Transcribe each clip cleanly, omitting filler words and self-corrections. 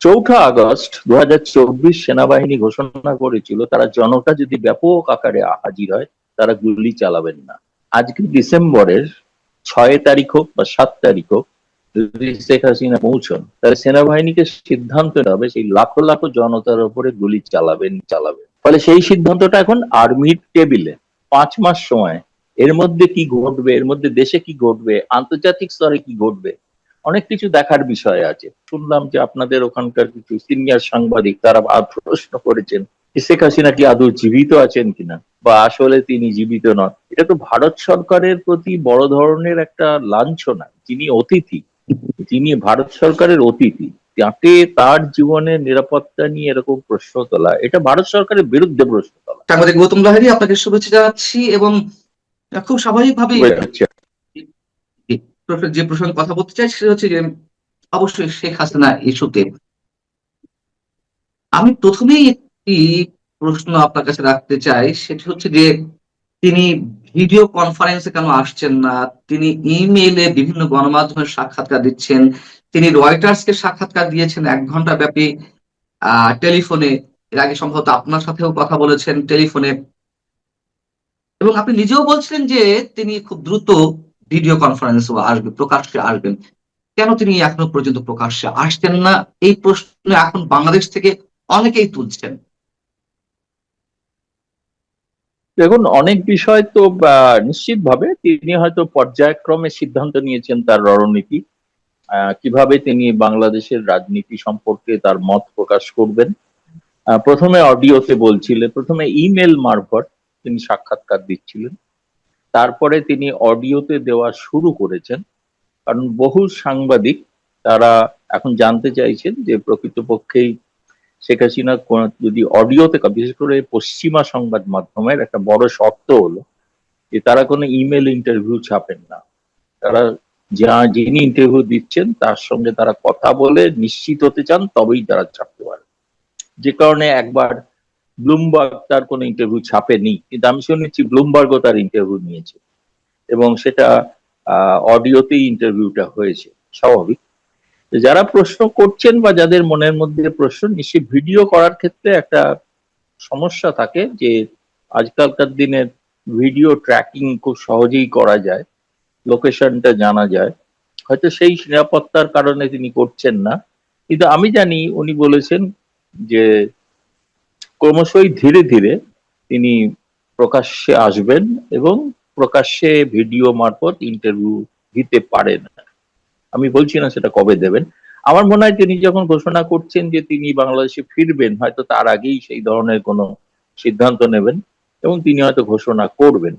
4 August 2024 সেনাবাহিনী ঘোষণা করেছিল তারা জনতা যদি ব্যাপক আকারে হাজির হয় তারা গুলি চালাবেন না। আজকে ডিসেম্বরের 6 তারিখ হোক বা 7 তারিখ হোক, যদি শেখ হাসিনা পৌঁছন তাহলে সেনাবাহিনীকে সিদ্ধান্ত নিতে হবে সেই লাখো লাখো জনতার উপরে গুলি চালাবেন। ফলে সেই সিদ্ধান্তটা এখন আর্মির টেবিলে। 5 মাস সময়, এর মধ্যে কি ঘটবে, এর মধ্যে দেশে কি ঘটবে, আন্তর্জাতিক স্তরে কি ঘটবে, অনেক কিছু দেখার বিষয় আছে। শুনলাম যে আপনাদের ওখানকার কিছু সিনিয়র সাংবাদিক তারা প্রশ্ন করেছেন শেখ হাসিনা কি আদৌ জীবিত আছেন কিনা, বা আসলে তিনি জীবিত নন। এটা তো ভারত সরকারের প্রতি বড় ধরনের একটা লাঞ্ছনা। যিনি ভারত সরকারের অতিথি, তাকে তার জীবনের নিরাপত্তা নিয়ে এরকম প্রশ্ন তোলা, এটা ভারত সরকারের বিরুদ্ধে প্রশ্ন তোলা। সাংবাদিক গৌতম লাহিড়ী, আপনাকে শুভেচ্ছা জানাচ্ছি। এবং খুব স্বাভাবিকভাবে যে প্রসঙ্গে কথা বলতে চাই সেটা হচ্ছে যে অবশ্যই শেখ হাসিনা ইস্যুতে আমি প্রথমেই একটি প্রশ্ন আপনার কাছে রাখতে চাই। সেটি হচ্ছে যে তিনি ভিডিও কনফারেন্সে কেন আসছেন না? তিনি ইমেইলে বিভিন্ন গণমাধ্যমের সাক্ষাৎকার দিচ্ছেন, তিনি রয়টার্সকে সাক্ষাৎকার দিয়েছেন 1 ঘন্টা ব্যাপী টেলিফোনে। এর আগে সম্ভবত আপনার সাথেও কথা বলেছেন টেলিফোনে, এবং আপনি নিজেও বলছিলেন যে তিনি খুব দ্রুত ভিডিও কনফারেন্সে আসবেন, প্রকাশ্যে আসবেন। কেন তিনি এখনো পর্যন্ত প্রকাশ্যে আসছেন না? এই প্রশ্ন এখন বাংলাদেশ থেকে অনেকেই তুলছেন। দেখুন, অনেক বিষয় তো নিশ্চিতভাবে তিনি হয়তো পর্যায়ক্রমে সিদ্ধান্ত নিয়েছেন তার রণনীতি, কিভাবে তিনি বাংলাদেশের রাজনীতি সম্পর্কে তার মত প্রকাশ করবেন। প্রথমে অডিওতে বলছিলেন, প্রথমে ইমেল মারফত তিনি সাক্ষাৎকার দিচ্ছিলেন, তারপরে তিনি অডিওতে দেওয়া শুরু করেছেন। কারণ বহু সাংবাদিক তারা এখন জানতে চাইছেন যে প্রকৃতপক্ষেই শেখ হাসিনা যদি অডিওতে, বিশেষ করে পশ্চিমা সংবাদ মাধ্যমের একটা বড় শর্ত হলো যে তারা কোনো ইমেল ইন্টারভিউ ছাপেন না। তারা যিনি ইন্টারভিউ দিচ্ছেন তার সঙ্গে তারা কথা বলে নিশ্চিত হতে চান, তবেই তারা ছাপতে পারে। যে কারণে একবার ব্লুমবার্গ তার কোনো ইন্টারভিউ ছাপেনি, কিন্তু আমি শুনেছি ব্লুমবার্গও তার ইন্টারভিউ নিয়েছে, এবং সেটা অডিওতেই ইন্টারভিউটা হয়েছে। স্বাভাবিক যারা প্রশ্ন করছেন বা যাদের মনের মধ্যে প্রশ্ন, নিশ্চয়ই ভিডিও করার ক্ষেত্রে একটা সমস্যা থাকে যে আজকালকার দিনে ভিডিও ট্র্যাকিং খুব সহজেই করা যায়, লোকেশনটা জানা যায়। হয়তো সেই নিরাপত্তার কারণে তিনি করছেন না, কিন্তু আমি জানি উনি বলেছেন যে ক্রমশই ধীরে ধীরে তিনি প্রকাশ্যে আসবেন এবং প্রকাশ্যে ভিডিও মারফত ইন্টারভিউ দিতে পারেন। আমি বলছি না সেটা কবে দেবেন। আমার মনে হয় তিনি যখন ঘোষণা করছেন যে তিনি বাংলাদেশে ফিরবেন, হয়তো তার আগেই সেই ধরনের কোনো সিদ্ধান্ত নেবেন এবং তিনি হয়তো ঘোষণা করবেন।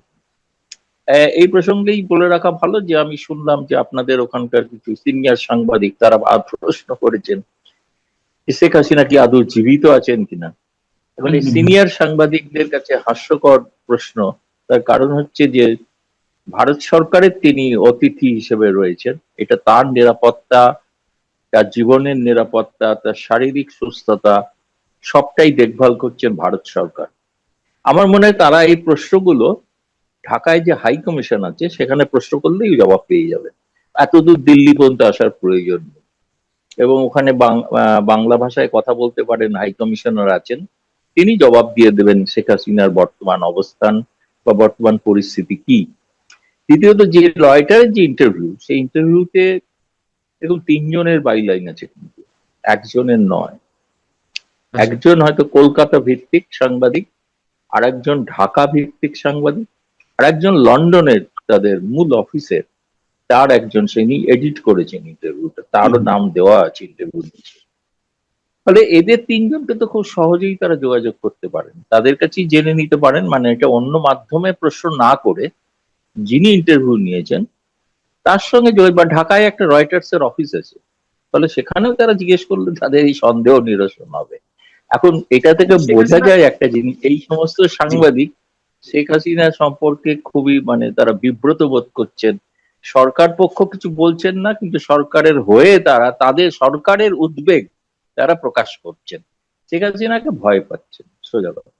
এই প্রসঙ্গেই বলে রাখা ভালো যে আমি শুনলাম যে আপনাদের ওখানকার কিছু সিনিয়র সাংবাদিক তারা প্রশ্ন করেছেন শেখ হাসিনা কি আদৌ জীবিত আছেন কিনা। এবং এই সিনিয়র সাংবাদিকদের কাছে হাস্যকর প্রশ্ন। তার কারণ হচ্ছে যে ভারত সরকারের তিনি অতিথি হিসেবে রয়েছেন, এটা তার নিরাপত্তা, তার জীবনের নিরাপত্তা, তার শারীরিক সুস্থতা সবটাই দেখভাল করছেন ভারত সরকার। আমার মনে হয় তারা এই প্রশ্নগুলো ঢাকায় যে হাই কমিশন আছে সেখানে প্রশ্ন করলেই জবাব পেয়ে যাবে, এতদূর দিল্লি পর্যন্ত আসার প্রয়োজন নেই। এবং ওখানে বাংলা ভাষায় কথা বলতে পারেন হাই কমিশনার আছেন, তিনি জবাব দিয়ে দেবেন শেখ হাসিনার বর্তমান অবস্থান বা বর্তমান পরিস্থিতি কি। দ্বিতীয়ত, যে রয়টারের যে ইন্টারভিউ, সেই ইন্টারভিউতে দেখুন 3 জনের বাইলাইন আছে, কিন্তু একজনের নয়। একজন হয়তো কলকাতা ভিত্তিক সাংবাদিক, আর একজন ঢাকা ভিত্তিক সাংবাদিক, আর একজন লন্ডনের তাদের মূল অফিসের তার একজন, তিনি এডিট করেছেন ইন্টারভিউটা, তারও নাম দেওয়া আছে ইন্টারভিউ নিচে। ফলে এদের 3জনকে তো খুব সহজেই তারা যোগাযোগ করতে পারেন, তাদের কাছেই জেনে নিতে পারেন। মানে এটা অন্য মাধ্যমে প্রশ্ন না করে যিনি ইন্টারভিউ নিয়েছেন তার সঙ্গে বা ঢাকায় একটা রয়টার্স এর অফিস আছে, ফলে সেখানেও তারা জিজ্ঞেস করলে তাদের এই সন্দেহ নিরসন হবে। এখন এটা থেকে বোঝা যায় একটা জিনিস, এই সমস্ত সাংবাদিক শেখ হাসিনা সম্পর্কে খুবই তারা বিব্রত বোধ করছেন। সরকার পক্ষ কিছু বলছেন না, কিন্তু সরকারের হয়ে তারা তাদের সরকারের উদ্বেগ তারা প্রকাশ করছেন, শেখ হাসিনাকে ভয় পাচ্ছেন, সোজা কথা।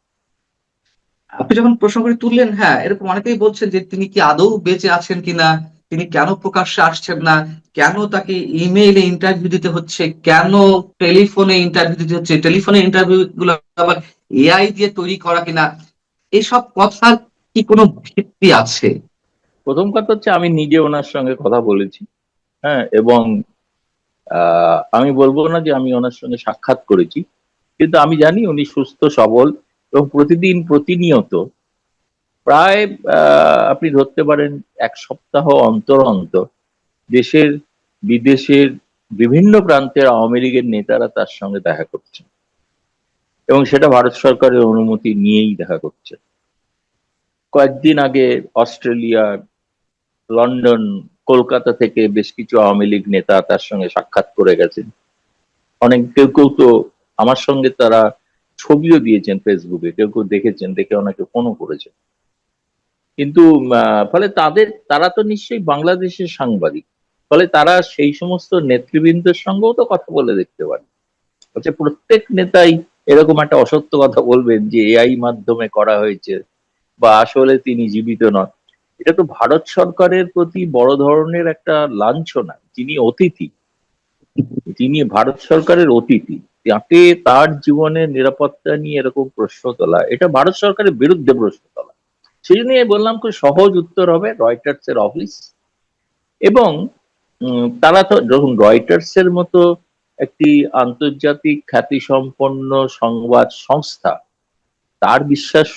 আপনি যখন প্রসঙ্গটি তুললেন, হ্যাঁ, এরকম অনেকেই বলছেন যে তিনি কি আদৌ বেঁচে আছেন কিনা, তিনি কেন প্রকাশ্যে আসছেন না, কেন তাকে ইমেইলে ইন্টারভিউ দিতে হচ্ছে, কেন টেলিফোনে ইন্টারভিউ দিতে হচ্ছে, টেলিফোনে ইন্টারভিউ গুলো আবার এআই দিয়ে তৈরি করা কিনা, এসব কথার কি কোনো ভিত্তি আছে? প্রথম কথা হচ্ছে আমি নিজে ওনার সঙ্গে কথা বলেছি। হ্যাঁ, এবং আমি বলবো না যে আমি ওনার সঙ্গে সাক্ষাৎ করেছি, কিন্তু আমি জানি উনি সুস্থ সবল এবং প্রতিদিন প্রতিনিয়ত প্রায় আপনি ধরতে পারেন এক সপ্তাহ অন্তর অন্তর দেশের বিদেশের বিভিন্ন প্রান্তের আওয়ামী লীগের নেতারা তার সঙ্গে দেখা করছেন, এবং সেটা ভারত সরকারের অনুমতি নিয়েই দেখা করছে। কয়েকদিন আগে অস্ট্রেলিয়া, লন্ডন, কলকাতা থেকে বেশ কিছু আওয়ামী লীগ নেতা তার সঙ্গে সাক্ষাৎ করে গেছেন। অনেক কেউ কেউ তো আমার সঙ্গে তারা ছবিও দিয়েছেন ফেসবুকে, কেউ কেউ দেখেছেন, দেখে অনেকে ফোনও করেছেন। কিন্তু ফলে তারা তো নিশ্চয়ই বাংলাদেশের সাংবাদিক, ফলে তারা সেই সমস্ত নেতৃবৃন্দের সঙ্গেও তো কথা বলে দেখতে পারে। হচ্ছে প্রত্যেক নেতাই এরকম একটা অসত্য কথা বলবেন যে এআই মাধ্যমে করা হয়েছে বা আসলে তিনি জীবিত নন? এটা তো ভারত সরকারের প্রতি বড় ধরনের একটা লাঞ্ছনা। তিনি অতিথি, তিনি ভারত সরকারের অতিথি, তাকে তার জীবনের নিরাপত্তা নিয়ে এরকম প্রশ্ন তোলা, এটা ভারত সরকারের বিরুদ্ধে প্রশ্ন তোলা। সেই জন্য বললাম খুব সহজ উত্তর হবে রয়টার্স এর অফিস। এবং তারা তো যখন রয়টার্স এর মতো একটি আন্তর্জাতিক খ্যাতিসম্পন্ন সংবাদ সংস্থা, তার বিশ্বাস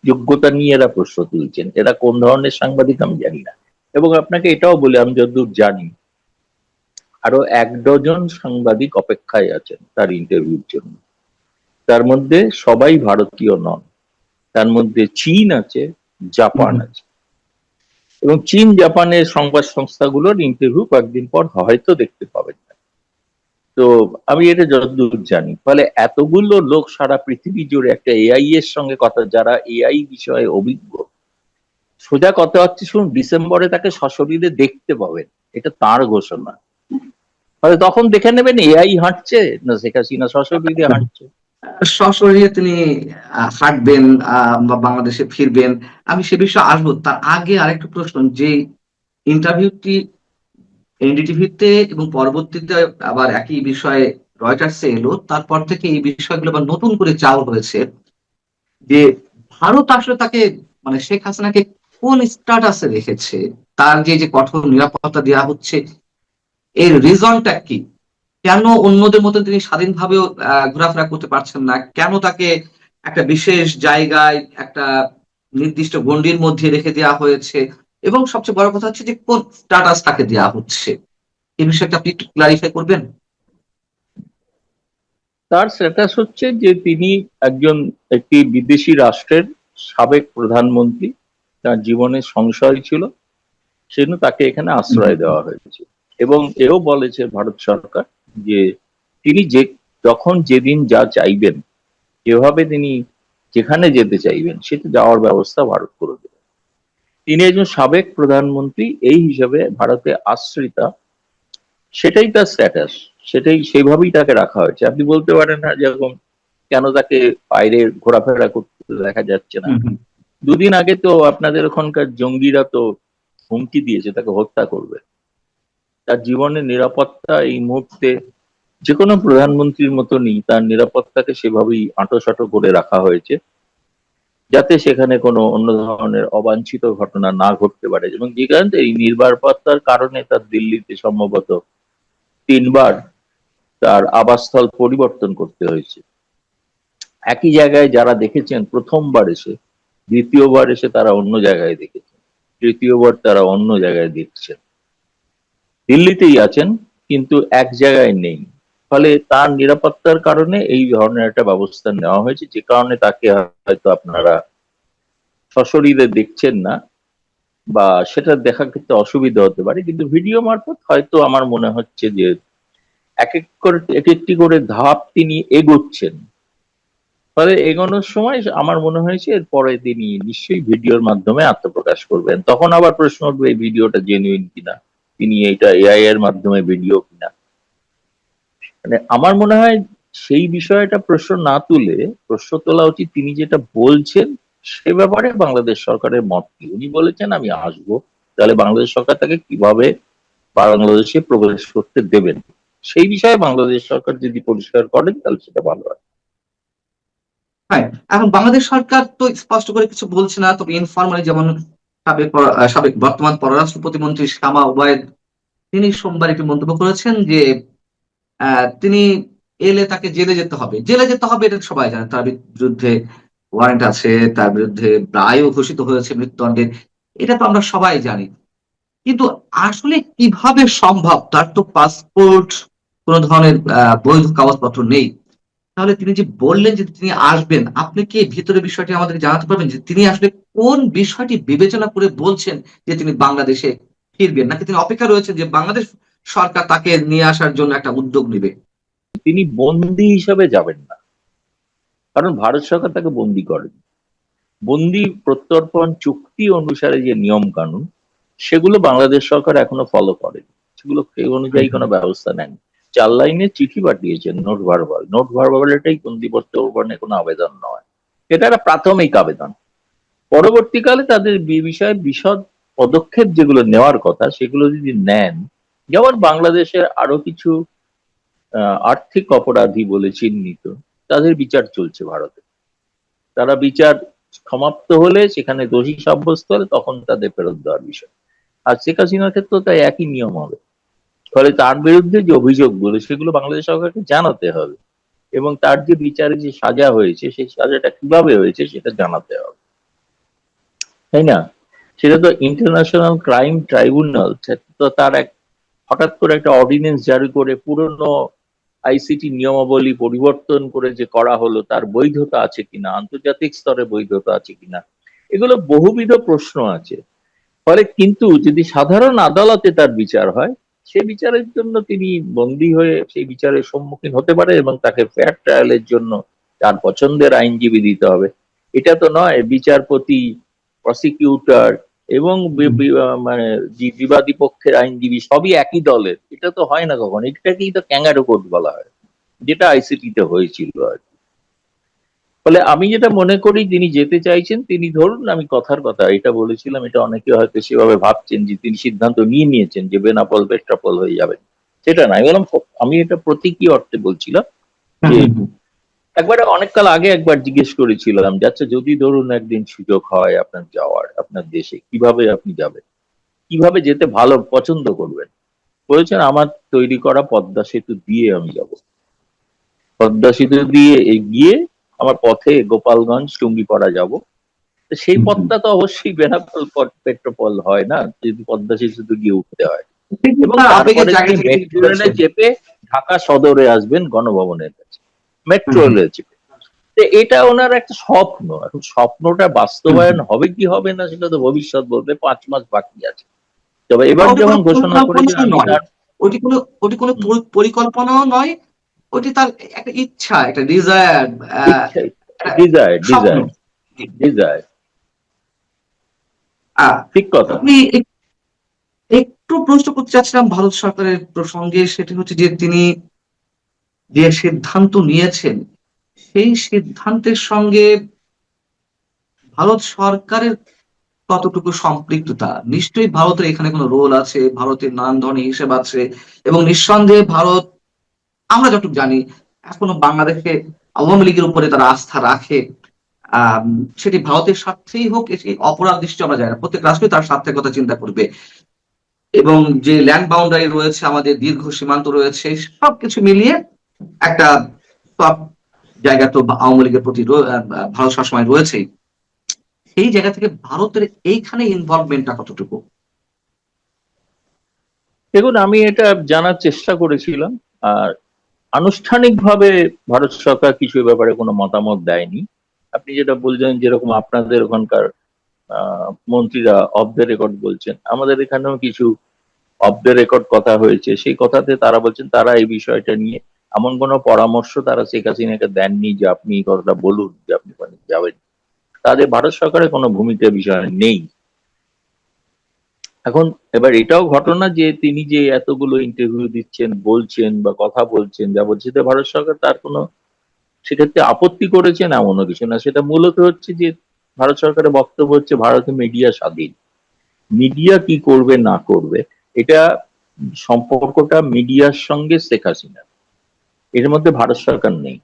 যোগ্যতা নিয়ে এরা প্রশ্ন তুলছেন, এরা কোন ধরনের সাংবাদিক আমি জানি না। এবং আপনাকে এটাও বলে, আমি যতদূর জানি আরো 1 ডজন সাংবাদিক অপেক্ষায় আছেন তার ইন্টারভিউর জন্য। তার মধ্যে সবাই ভারতীয় নন, তার মধ্যে চীন আছে, জাপান আছে, এবং চীন জাপানের সংবাদ সংস্থাগুলোর ইন্টারভিউ কয়েকদিন পর হয়তো দেখতে পাবেন। তো আমি এটা যতদূর জানি, ফলে এতগুলো লোক সারা পৃথিবী জুড়ে একটা এআই এর সঙ্গে কথা, যারা এআই বিষয়ে অভিজ্ঞ, সোজা কথা হচ্ছে শুনুন, ডিসেম্বরে তাকে সশরীরে দেখতে পাবেন, এটা তার ঘোষণা। ফলে তখন দেখে নেবেন এআই হাঁটছে না শেখ হাসিনা সশরীরে হাঁটছে। সশরীরে তিনি হাঁটবেন বা বাংলাদেশে ফিরবেন, আমি সে বিষয়ে আসবো। তার আগে আরেকটা প্রশ্ন, যে ইন্টারভিউটি এনডিটিভিতে এবং পরবর্তীতে আবার একই বিষয়ে রয়টার্সে এলো, তারপর থেকে এই বিষয়গুলো আবার নতুন করে চালু হয়েছে, যে ভারত আসলে তাকে, মানে শেখ হাসিনাকে কোন স্ট্যাটাসে রেখেছে, তার যে যে কঠোর নিরাপত্তা দেওয়া হচ্ছে, এর রিজনটা কি? কেন অন্যদের মতো তিনি স্বাধীনভাবেও ঘোরাফেরা করতে পারছেন না? কেন তাকে একটা বিশেষ জায়গায়, একটা নির্দিষ্ট গণ্ডির মধ্যে রেখে দেওয়া হয়েছে? এবং সবচেয়ে বড় কথা হচ্ছে যে কোন স্ট্যাটাস তাকে দেওয়া হচ্ছে, এই বিষয়টা আপনি একটু ক্লারিফাই করবেন? তার স্ট্যাটাস হচ্ছে যে তিনি একটি বিদেশি রাষ্ট্রের সাবেক প্রধানমন্ত্রী, তার জীবনে সংশয় ছিল, সেজন্য তাকে এখানে আশ্রয় দেওয়া হয়েছে। এবং এও বলেছে ভারত সরকার যে তিনি যখন যেদিন যা চাইবেন, যেভাবে তিনি যেখানে যেতে চাইবেন, সেটা যাওয়ার ব্যবস্থা ভারত করে দেবে। তিনি একজন সাবেক প্রধানমন্ত্রী, এই হিসাবে ভারতে আশ্রিতা, সেটাই তার স্ট্যাটাস, সেটাই সেইভাবেই তাকে রাখা হয়েছে। আপনি বলতে পারেন না যেরকম কেন তাকে বাইরে ঘোরাফেরা করতে দেখা যাচ্ছে না। 2 দিন আগে তো আপনাদের ওখানকার জঙ্গিরা তো হুমকি দিয়েছে তাকে হত্যা করবে। তার জীবনের নিরাপত্তা এই মুহূর্তে যে কোনো প্রধানমন্ত্রীর মতনই তার নিরাপত্তাকে সেভাবেই আঁটোসাঁটো করে রাখা হয়েছে, যাতে সেখানে কোনো অন্য ধরনের অবাঞ্ছিত ঘটনা না ঘটতে পারে। এবং যে কারণে এই নিরাপত্তার কারণে তার দিল্লিতে সম্ভবত 3 বার তার আবাসস্থল পরিবর্তন করতে হয়েছে। একই জায়গায় যারা দেখেছেন প্রথমবার এসে, দ্বিতীয়বার এসে তারা অন্য জায়গায় দেখেছেন, তৃতীয়বার তারা অন্য জায়গায় দেখছেন। দিল্লিতেই আছেন কিন্তু এক জায়গায় নেই। ফলে তার নিরাপত্তার কারণে এই ধরনের একটা ব্যবস্থা নেওয়া হয়েছে, যে কারণে তাকে হয়তো আপনারা সশরীরে দেখছেন না, বা সেটা দেখা ক্ষেত্রে অসুবিধা হতে পারে। কিন্তু ভিডিও মারফত হয়তো আমার মনে হচ্ছে যে এক একটি করে ধাপ তিনি এগোচ্ছেন। ফলে এগোনোর সময় আমার মনে হয়েছে এরপরে তিনি নিশ্চয়ই ভিডিওর মাধ্যমে আত্মপ্রকাশ করবেন। তখন আবার প্রশ্ন উঠবে এই ভিডিওটা জেনুইন কিনা, তিনি এটা এআই এর মাধ্যমে ভিডিও কিনা। মানে আমার মনে হয় সেই বিষয়টা প্রশ্ন না তুলে প্রশ্ন তোলা উচিত তিনি যেটা বলছেন সে ব্যাপারে বাংলাদেশ সরকারের মত কি। উনি বলেছেন আমি আসবো, তাহলে বাংলাদেশ সরকার তাকে কিভাবে বাংলাদেশে প্রবেশ করতে দেবেন, সেই বিষয়ে বাংলাদেশ সরকার যদি পরিষ্কার করেন তাহলে সেটা ভালো হয়। হ্যাঁ, এখন বাংলাদেশ সরকার তো স্পষ্ট করে কিছু বলছে না, তবে ইনফরমালি যেমন সাবেক বর্তমান পররাষ্ট্র প্রতিমন্ত্রী শামা ওবায়েদ তিনি সোমবার একটি মন্তব্য করেছেন যে তিনি এলে তাকে জেলে যেতে হবে, জেলে যেতে হবে, এটা সবাই জানে। তার বিরুদ্ধে ওয়ারেন্ট আছে, তার বিরুদ্ধে রায়ও ঘোষিত হয়েছে মৃত্যুদণ্ডের, এটা তো আমরা সবাই জানি। কিন্তু আসলে কিভাবে সম্ভব, তার তো পাসপোর্ট কোন ধরনের বৈধ কাগজপত্র নেই। তাহলে তিনি যে বললেন যে তিনি আসবেন, আপনি কি এই ভিতরের বিষয়টি আমাদের জানাতে পারবেন যে তিনি আসলে কোন বিষয়টি বিবেচনা করে বলছেন যে তিনি বাংলাদেশে ফিরবেন, নাকি তিনি অপেক্ষা রয়েছেন যে বাংলাদেশ সরকার তাকে নিয়ে আসার জন্য একটা উদ্যোগ নেবে? তিনি বন্দী হিসাবে যাবেন না, কারণ ভারত সরকার তাকে বন্দী করেন। বন্দী প্রত্যর্পণ চুক্তি অনুসারে যে নিয়ম কানুন, সেগুলো বাংলাদেশ সরকার এখনো ফলো করেনি, সেগুলো সেই অনুযায়ী কোনো ব্যবস্থা নেন। 4 লাইনের চিঠি পাঠিয়েছেন, নোট ভার্বাল। নোট ভার্বাল এটাই বন্দী প্রত্যর্পণে কোনো আবেদন নয়, এটা একটা প্রাথমিক আবেদন। পরবর্তীকালে তাদের বিষয়ে বিশদ পদক্ষেপ যেগুলো নেওয়ার কথা সেগুলো যদি নেন, যেমন বাংলাদেশের আরো কিছু আর্থিক অপরাধী বলে চিহ্নিত, তাদের বিচার চলছে ভারতে। তারা বিচার সমাপ্ত হলে, সেখানে দোষী সাব্যস্ত হলে তখন তাদের ফেরত দেওয়ার বিষয়। আর শেখ হাসিনার ক্ষেত্রে তাই একই নিয়ম হবে। ফলে তার বিরুদ্ধে যে অভিযোগগুলো সেগুলো বাংলাদেশ সরকারকে জানাতে হবে, এবং তার যে বিচারে যে সাজা হয়েছে সেই সাজাটা কিভাবে হয়েছে সেটা জানাতে হবে, তাই না? সেটা তো ইন্টারন্যাশনাল ক্রাইম ট্রাইব্যুনাল, তো তার এক হঠাৎ করে একটা অর্ডিন্যান্স জারি করে পুরনো আইসিটি নিয়মাবলী পরিবর্তন করে যে করা হলো, তার বৈধতা আছে কিনা, আন্তর্জাতিক স্তরে বৈধতা আছে কিনা, এগুলো বহুবিধ প্রশ্ন আছে। ফলে কিন্তু যদি সাধারণ আদালতে তার বিচার হয়, সে বিচারের জন্য তিনি বন্দী হয়ে সেই বিচারের সম্মুখীন হতে পারে, এবং তাকে ফেয়ার ট্রায়ালের জন্য তার পছন্দের আইনজীবী দিতে হবে। এটা তো নয় বিচারপতি, প্রসিকিউটর এবং মানে যে বিবাদী পক্ষের আইনজীবী সবই একই দলের, এটা তো হয় না কখন। এটাকেই তো ক্যাঙ্গারু কোর্ট বলা হয়, যেটা আইসিটিতে হয়েছিল আর কি। ফলে আমি যেটা মনে করি, তিনি যেতে চাইছেন, তিনি ধরুন, আমি কথার কথা এটা বলেছিলাম, এটা অনেকে হয়তো সেভাবে ভাবছেন যে তিনি সিদ্ধান্ত নিয়ে নিয়েছেন যে বেনাপোল পেট্রাপোল হয়ে যাবেন, সেটা না। আমি বললাম, আমি এটা প্রতীকী অর্থে বলছিলাম যে একবার অনেককাল আগে একবার জিজ্ঞেস করেছিলাম যে আচ্ছা, যদি ধরুন একদিন সুযোগ হয় আপনার যাওয়ার, আপনার দেশে কিভাবে আপনি যাবেন, কিভাবে যেতে ভালো পছন্দ করবেন? বলেছেন, আমার তৈরি করা পদ্মা সেতু দিয়ে আমি যাব। পদ্মা সেতু দিয়ে এগিয়ে আমার পথে গোপালগঞ্জ টুঙ্গিপাড়া যাব। তো সেই পথটা তো অবশ্যই বেনাপোল পেট্রোপল হয় না, যদি পদ্মা সেতু দিয়ে উঠতে হয়। এবং তার আবেগের তারপরে জায়গা তিনি থেকে তিনি মেট্রো রেলে বলেছেন। চেপে ঢাকা সদরে আসবেন গণভবনের কাছে, মেট্রো রেলে চেপে। তো এটা ওনার একটা স্বপ্ন। এখন স্বপ্নটা বাস্তবায়ন হবে কি হবে না সেটা তো ভবিষ্যৎ বলবে, 5 মাস বাকি আছে। তবে এবার ওটি যেমন কোনো ঘোষণা করেছেন, পরিকল্পনা আমি নয়, তার ওটি কোনো পরিকল্পনাও নয়, ওটি তার একটা ইচ্ছা, একটা ডিজায়ার, ইচ্ছা, স্বপ্ন। ডিজায়ার, আহ, ঠিক কথা। আমি একটু প্রশ্ন করতে চাচ্ছিলাম ভারত সরকারের প্রসঙ্গে, সেটি হচ্ছে যে তিনি যে সিদ্ধান্ত নিয়েছেন, সেই সিদ্ধান্তের সঙ্গে ভারত সরকারের কতটুকু সম্পৃক্ততা? নিশ্চয়ই ভারতের এখানে কোনো রোল আছে, ভারতের নানান ধরনের হিসেব আছে, এবং নিঃসন্দেহে ভারত, আমরা যতটুকু জানি, এখনো বাংলাদেশে আওয়ামী লীগের উপরে তারা আস্থা রাখে। আহ সেটি ভারতের স্বার্থেই হোক, এটি অপরাধ দৃষ্টি আমরা জানি না, প্রত্যেক রাষ্ট্রই তার স্বার্থের কথা চিন্তা করবে। এবং যে ল্যান্ড বাউন্ডারি রয়েছে, আমাদের দীর্ঘ সীমান্ত রয়েছে, সবকিছু মিলিয়ে একটা সব জায়গা তো আওয়ামী লীগের প্রতি ভারত সবসময় রয়েছেই। সেই জায়গা থেকে ভারতের এইখানে ইনভলভমেন্টটা কতটুকু? দেখুন, আমি এটা জানার চেষ্টা করেছিলাম, আর আনুষ্ঠানিকভাবে ভারত সরকার কিছু এ ব্যাপারে কোনো মতামত দেয়নি। আপনি যেটা বলছেন, যেরকম আপনাদের ওখানকার মন্ত্রীরা অফ দ্য রেকর্ড বলছেন, আমাদের এখানেও কিছু অফ দ্য রেকর্ড কথা হয়েছে। সেই কথাতে তারা বলছেন তারা এই বিষয়টা নিয়ে এমন কোনো পরামর্শ তারা শেখ হাসিনাকে দেননি যে আপনি এই কথাটা বলুন যে আপনি ওখানে যাবেন। তাদের ভারত সরকারের কোনো ভূমিকা বিষয় নেই। এখন এবার এটাও ঘটনা যে তিনি যে এতগুলো ইন্টারভিউ দিচ্ছেন, বলছেন বা কথা বলছেন, যা বলছে, তো ভারত সরকার তার কোনো সেক্ষেত্রে আপত্তি করেছেন এমনও কিছু না। সেটা মূলত হচ্ছে যে ভারত সরকারের বক্তব্য হচ্ছে ভারতে মিডিয়া স্বাধীন, মিডিয়া কি করবে না করবে, এটা সম্পর্কটা মিডিয়ার সঙ্গে শেখ হাসিনা, এর মধ্যে ভারত সরকার নেই।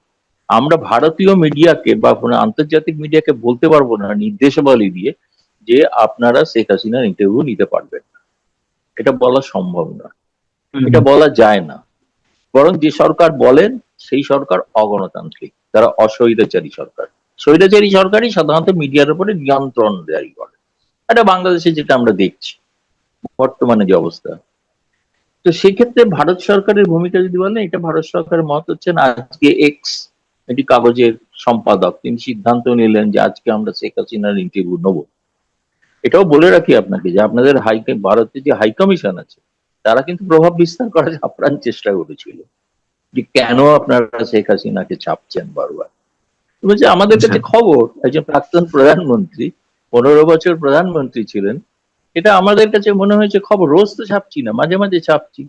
আমরা ভারতীয় মিডিয়াকে বা কোনো আন্তর্জাতিক মিডিয়াকে বলতে পারবো না নির্দেশাবলী দিয়ে যে আপনারা শেখ হাসিনার ইন্টারভিউ নিতে পারবেন না, এটা বলা সম্ভব না, এটা বলা যায় না। বরং যে সরকার বলেন সেই সরকার অগণতান্ত্রিক, তারা অস্বৈরাচারী সরকার। স্বৈরাচারী সরকারই সাধারণত মিডিয়ার উপরে নিয়ন্ত্রণ জারি করে। এটা বাংলাদেশে যেটা আমরা দেখছি বর্তমানে যে অবস্থা। তো সেক্ষেত্রে ভারত সরকারের ভূমিকা যদি বলেন, এটা ভারত সরকারের মত হচ্ছেন, আজকে এক্স একটি কাগজের সম্পাদক তিনি সিদ্ধান্ত নিলেন যে আজকে আমরা শেখ হাসিনার ইন্টারভিউ নেবো। এটাও বলে রাখি আপনাকে যে আপনাদের ভারতের যে হাই কমিশন আছে তারা কিন্তু প্রভাব বিস্তার করার আপ্রাণ চেষ্টা করেছিল যে কেন আপনারা শেখ হাসিনাকে চাপছেন বারবার। বলছে আমাদের কাছে খবর, একজন প্রাক্তন প্রধানমন্ত্রী 15 বছর প্রধানমন্ত্রী ছিলেন, এটা আমাদের কাছে মনে হয়েছে খবর, রোজ তো ছাপছি না, মাঝে মাঝে ছাপছি।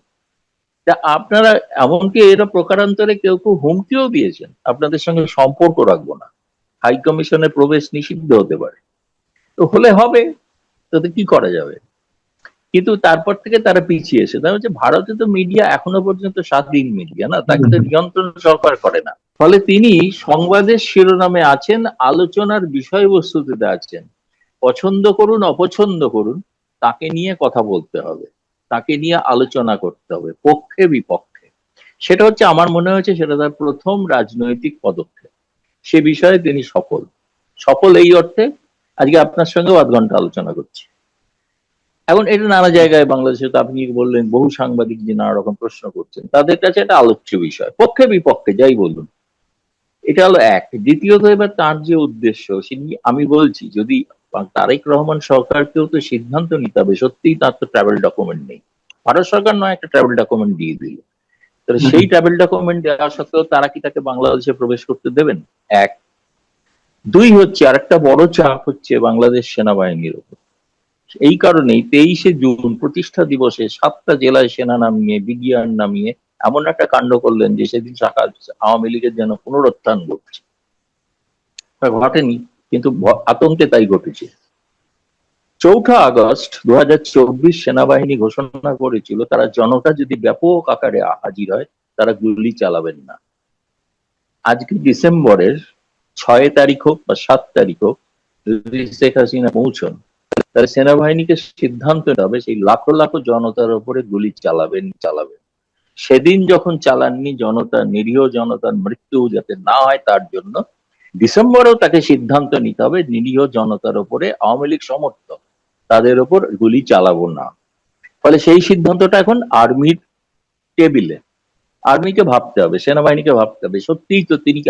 তা আপনারা, এমনকি এরা প্রকারান্তরে কেউ কেউ হুমকিও দিয়েছেন আপনাদের সঙ্গে সম্পর্ক রাখবো না, হাই কমিশনে প্রবেশ নিষিদ্ধ হতে পারে। তো হলে হবে, তাতে কি করা যাবে। কিন্তু তারপর থেকে তারা পিছিয়ে এসে, তাই হচ্ছে ভারতে তো মিডিয়া এখনো পর্যন্ত স্বাধীন মিডিয়া না, তাকে তো নিয়ন্ত্রণ সরকার করে না। ফলে তিনি সংবাদের শিরোনামে আছেন, আলোচনার বিষয়বস্তুতে আছেন। পছন্দ করুন অপছন্দ করুন, তাকে নিয়ে কথা বলতে হবে, তাকে নিয়ে আলোচনা করতে হবে পক্ষে বিপক্ষে। সেটা হচ্ছে আমার মনে হয়েছে সেটা তার প্রথম রাজনৈতিক পদক্ষেপ। সে বিষয়ে তিনি সফল। সফল এই অর্থে আজকে আপনার সঙ্গেও 8 ঘন্টা আলোচনা করছি। এখন এটা নানা জায়গায় বাংলাদেশে তো আপনি বললেন বহু সাংবাদিক যে নানা রকম প্রশ্ন করছেন, তাদের কাছে এটা আলোচ্য বিষয়, পক্ষে বিপক্ষে যাই বলুন। এটা হলো এক। দ্বিতীয়ত, এবার তার যে উদ্দেশ্য, আমি বলছি যদি তারেক রহমান সরকারকেও তো সিদ্ধান্ত নিতে হবে, সত্যিই তার তো ট্রাভেল ডকুমেন্ট নেই, ভারত সরকার নয় একটা ট্রাভেল ডকুমেন্ট দিয়ে দিল, তাহলে সেই ট্রাভেল ডকুমেন্ট দেওয়া সত্ত্বেও তারা কি তাকে বাংলাদেশে প্রবেশ করতে দেবেন? এক। দুই হচ্ছে, আরেকটা বড় চাপ হচ্ছে বাংলাদেশ সেনাবাহিনীর উপর। এই কারণেই 23শে জুন প্রতিষ্ঠা দিবসে 7টা জেলায় সেনা নামিয়ে, বিডিআর নামিয়ে এমন একটা কাণ্ড করলেন যে সেদিন আওয়ামী লীগের যেন পুনরুত্থান ঘটছে। ঘটেনি, কিন্তু আতঙ্কে তাই ঘটেছে। 4 আগস্ট 2024 সেনাবাহিনী ঘোষণা করেছিল তারা জনতা যদি ব্যাপক আকারে হাজির হয় তারা গুলি চালাবেন না। আজকে ডিসেম্বরের 6 তারিখ হোক বা 7 তারিখ হোক, যদি শেখ হাসিনা পৌঁছন, তাহলে সেনাবাহিনীকে সিদ্ধান্ত নিতে হবে সেই লাখো লাখো জনতার উপরে গুলি চালাবেন। সেদিন যখন চালাননি, জনতা, নিরীহ জনতার মৃত্যু যাতে না হয় তার জন্য ডিসেম্বরেও তাকে সিদ্ধান্ত নিতে হবে নিরীহ জনতার উপরে, আওয়ামী লীগ সমর্থক তাদের উপর গুলি চালাবো না। ফলে সেই সিদ্ধান্তটা এখন আর্মির টেবিলে, আর্মিকে ভাবতে হবে, সেনাবাহিনীকে ভাবতে হবে। সত্যিই তো তিনি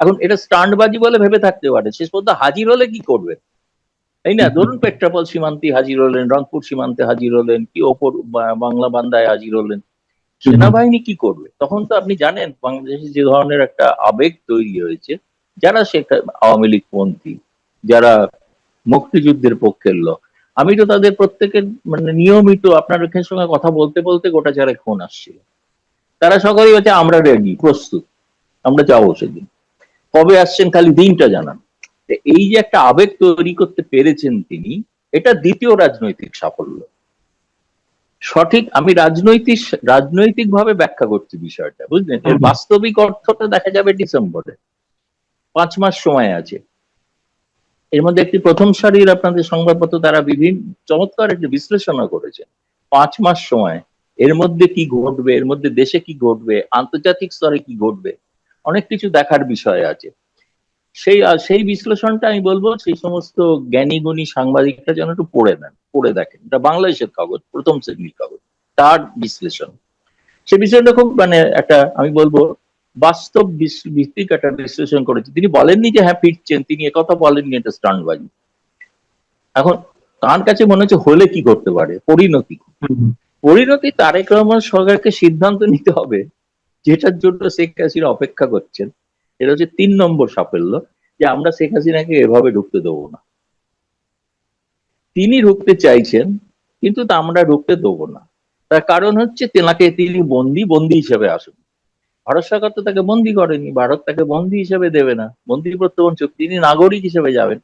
এখন এটা স্টান্টবাজি বলে ভেবে থাকতে পারে, শেষ পর্যন্ত হাজির হলে কি করবে, তাই না? ধরুন পেট্রাপল সীমান্তে হাজির হলেন, রংপুর সীমান্তে হাজির হলেন, কি ওপর বাংলা বান্দায় হাজির হলেন, সেনাবাহিনী কি করবে? তখন তো আপনি জানেন বাংলাদেশে যে ধরনের একটা আবেগ তৈরি হয়েছে, যারা আওয়ামী লীগ পন্থী, যারা মুক্তিযুদ্ধের পক্ষের লোক, আমি তো তাদের প্রত্যেকের মানে নিয়মিত আপনার ওখানের সঙ্গে কথা বলতে বলতে গোটা যারা ফোন আসছিল, তারা সকলেই হচ্ছে আমরা রেডি, প্রস্তুত, আমরা যাবো সেদিন, কবে আসছেন খালি দিনটা জানান। এই যে একটা আবেগ তৈরি করতে পেরেছেন তিনি, এটা দ্বিতীয় রাজনৈতিক সাফল্য। সঠিক, আমি রাজনৈতিক ভাবে ব্যাখ্যা করছি বিষয়টা, বুঝলেন? এর বাস্তবিক অর্থটা দেখা যাবে ডিসেম্বরে। 5 মাস সময় আছে। এর মধ্যে একটি প্রথম সারির আপনাদের সংবাদপত্র তারা বিভিন্ন চমৎকার একটি বিশ্লেষণও করেছে। 5 মাস সময়, এর মধ্যে কি ঘটবে, এর মধ্যে দেশে কি ঘটবে, আন্তর্জাতিক স্তরে কি ঘটবে, অনেক কিছু দেখার বিষয় আছে। সেই বিশ্লেষণটা আমি বলবো সেই সমস্ত জ্ঞানী গুণী সাংবাদিকরা যেন একটু পড়ে দেখেন। এটা বাংলাদেশের কাগজ, প্রথম শ্রেণীর কাগজ, তার বিশ্লেষণ। সে বিষয়টা খুব মানে একটা আমি বলবো বাস্তব ভিত্তিক একটা বিশ্লেষণ করেছে। তিনি বলেননি যে হ্যাঁ ফিরছেন, তিনি একথা বলেননি এটা স্টান্টবাজি। এখন তার কাছে মনে হচ্ছে হলে কি করতে পারে, পরিণতি তারেক রহমান সরকারকে সিদ্ধান্ত নিতে হবে, যেটার জন্য শেখ হাসিনা অপেক্ষা করছেন। এটা হচ্ছে 3 নম্বর সাফল্য, যে আমরা শেখ হাসিনাকে এভাবে ঢুকতে দেবো না। তিনি ঢুকতে চাইছেন কিন্তু তা আমরা ঢুকতে দেবো না। তার কারণ হচ্ছে তিনি বন্দী হিসেবে আসুন। ভারত সরকার তো তাকে বন্দী করেনি, ভারত তাকে বন্দী হিসেবে দেবে না, বন্দী প্রত্যর্পণ চুক্তি, তিনি নাগরিক হিসেবে যাবেন।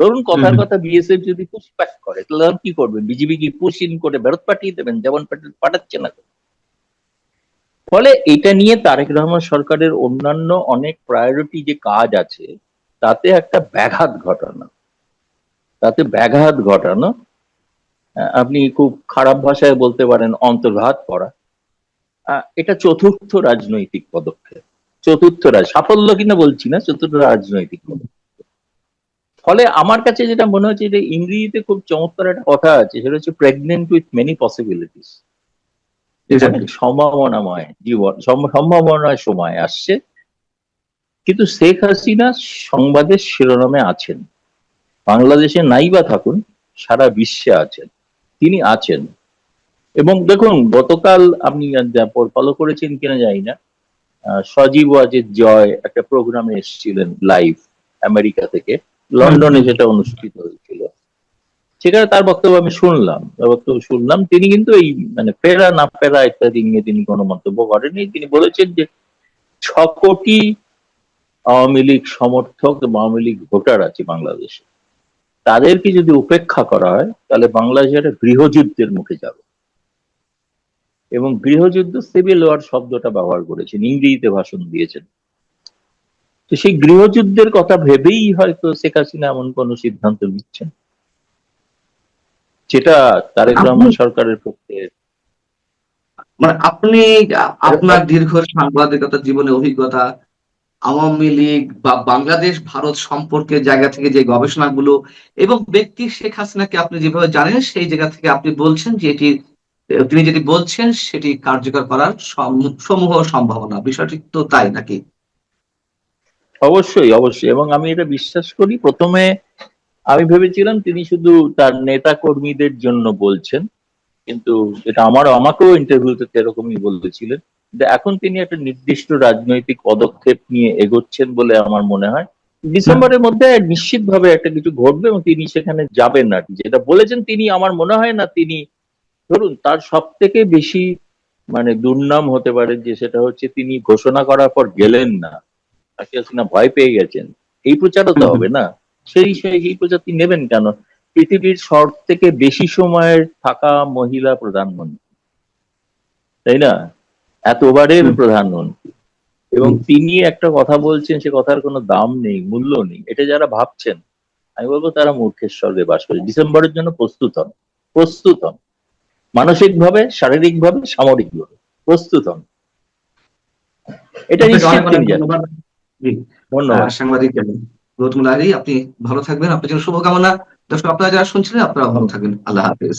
ধরুন কথার হুম, কথা বিএসএফ যদি পুশব্যাক করে, তাহলে আর কি করবেন? বিজিবি কি পুশ ইন করে ফেরত পাঠিয়ে দেবেন, যেমন পাঠাচ্ছে না? ফলে এটা নিয়ে তারেক রহমান সরকারের অন্যান্য অনেক প্রায়োরিটি যে কাজ আছে, তাতে একটা ব্যাঘাত ঘটানো, তাতে ব্যাঘাত ঘটানো, আপনি খুব খারাপ ভাষায় বলতে পারেন অন্তর্ঘাত করা। এটা চতুর্থ রাজনৈতিক পদক্ষেপ, সাফল্য কিনা বলছি না, চতুর্থ রাজনৈতিক পদক্ষেপ। ফলে আমার কাছে যেটা মনে হচ্ছে, যে ইংরেজিতে খুব চমৎকার একটা কথা আছে, সেটা হচ্ছে প্রেগনেন্ট উইথ মেনি পসিবিলিটিস। অনেক এক্স্যাক্টলি। সম্ভাবনাময় জীবন, সম্ভাবনাময় সময় আসছে। কিন্তু শেখ হাসিনা সংবাদের শিরোনামে আছেন, বাংলাদেশে নাই বা থাকুন, সারা বিশ্বে আছেন, তিনি আছেন। এবং দেখুন, গতকাল আপনি ফলো করেছেন কিনা জানি না, সজীব ওয়াজেদ জয় একটা প্রোগ্রামে এসেছিলেন লাইভ আমেরিকা থেকে, হুম, লন্ডনে হুম, যেটা অনুষ্ঠিত হয়েছিল। সেখানে তার বক্তব্য আমি শুনলাম, তিনি কিন্তু এই মানে ফেরা না ফেরা ইত্যাদি নিয়ে তিনি কোনো মন্তব্য করেননি। তিনি বলেছেন যে 6 কোটি আওয়ামী লীগ সমর্থক এবং আওয়ামী লীগ ভোটার আছে বাংলাদেশে, তাদেরকে যদি উপেক্ষা করা হয়, তাহলে বাংলাদেশ একটা গৃহযুদ্ধের মুখে যাবে। এবং গৃহযুদ্ধ, সিভিল ওয়ার শব্দটা ব্যবহার করেছেন, ইংরেজিতে ভাষণ দিয়েছেন। তো সেই গৃহযুদ্ধের কথা ভেবেই হয়তো শেখ হাসিনা এমন কোন সিদ্ধান্ত নিচ্ছেন, যেটা তারেক আপনি রহমান সরকারের পক্ষে। মানে আপনি আপনার দীর্ঘ সাংবাদিকতা জীবনে অভিজ্ঞতা, আওয়ামী লীগ বা বাংলাদেশ ভারত সম্পর্কের জায়গা থেকে যে গবেষণাগুলো এবং ব্যক্তি শেখ হাসিনাকে আপনি যেভাবে জানেন, সেই জায়গা থেকে আপনি বলছেন যে এটি তিনি যেটি বলছেন সেটি কার্যকর করার সমূহ সম্ভাবনা। বিষয়টি তো তাই নাকি? অবশ্যই, অবশ্যই। এবং আমি এটা বিশ্বাস করি। প্রথমে আমি ভেবেছিলাম তিনি শুধু তার নেতা কর্মীদের জন্য বলছেন, কিন্তু এটা আমাকেও ইন্টারভিউতে এরকমই বলেছিলেন। কিন্তু এখন তিনি একটা নির্দিষ্ট রাজনৈতিক পদক্ষেপ নিয়ে এগোচ্ছেন বলে আমার মনে হয়। হুম, ডিসেম্বরের মধ্যে নিশ্চিতভাবে একটা কিছু ঘটবে এবং তিনি সেখানে যাবেন না। যেটা বলেছেন তিনি, আমার মনে হয় না তিনি, ধরুন তার সব থেকে বেশি মানে দুর্নাম হতে পারে যে, সেটা হচ্ছে তিনি ঘোষণা করার পর গেলেন না, তাকে হাসিনা ভয় পেয়ে গেছেন। এই প্রচারও তো হুম, হুম, হবে না। সেই প্রচার তিনি নেবেন কেন? পৃথিবীর সব থেকে বেশি সময়ের থাকা মহিলা প্রধানমন্ত্রী, তাই না? এতবারের হুম, প্রধানমন্ত্রী, এবং হুম। তিনি একটা কথা বলছেন, সে কথার কোনো দাম নেই, মূল্য নেই। এটা যারা ভাবছেন, আমি বলবো তারা মূর্খের স্বর্গে বাস করে। ডিসেম্বরের জন্য প্রস্তুত হন, প্রস্তুত হন, মানসিক ভাবে, শারীরিক ভাবে, সামরিক ভাবে প্রস্তুত হন। এটা আপনাকে নিশ্চিত অনেক অনেক তিনি ধন্যবাদ। যাচ্ছেন। জি, ধন্যবাদ। সাংবাদিক গৌতম লাহিড়ী, আপনি ভালো থাকবেন, আপনার জন্য শুভকামনা। দর্শক, আপনারা যারা শুনছিলেন আপনারা ভালো থাকবেন। আল্লাহ হাফেজ।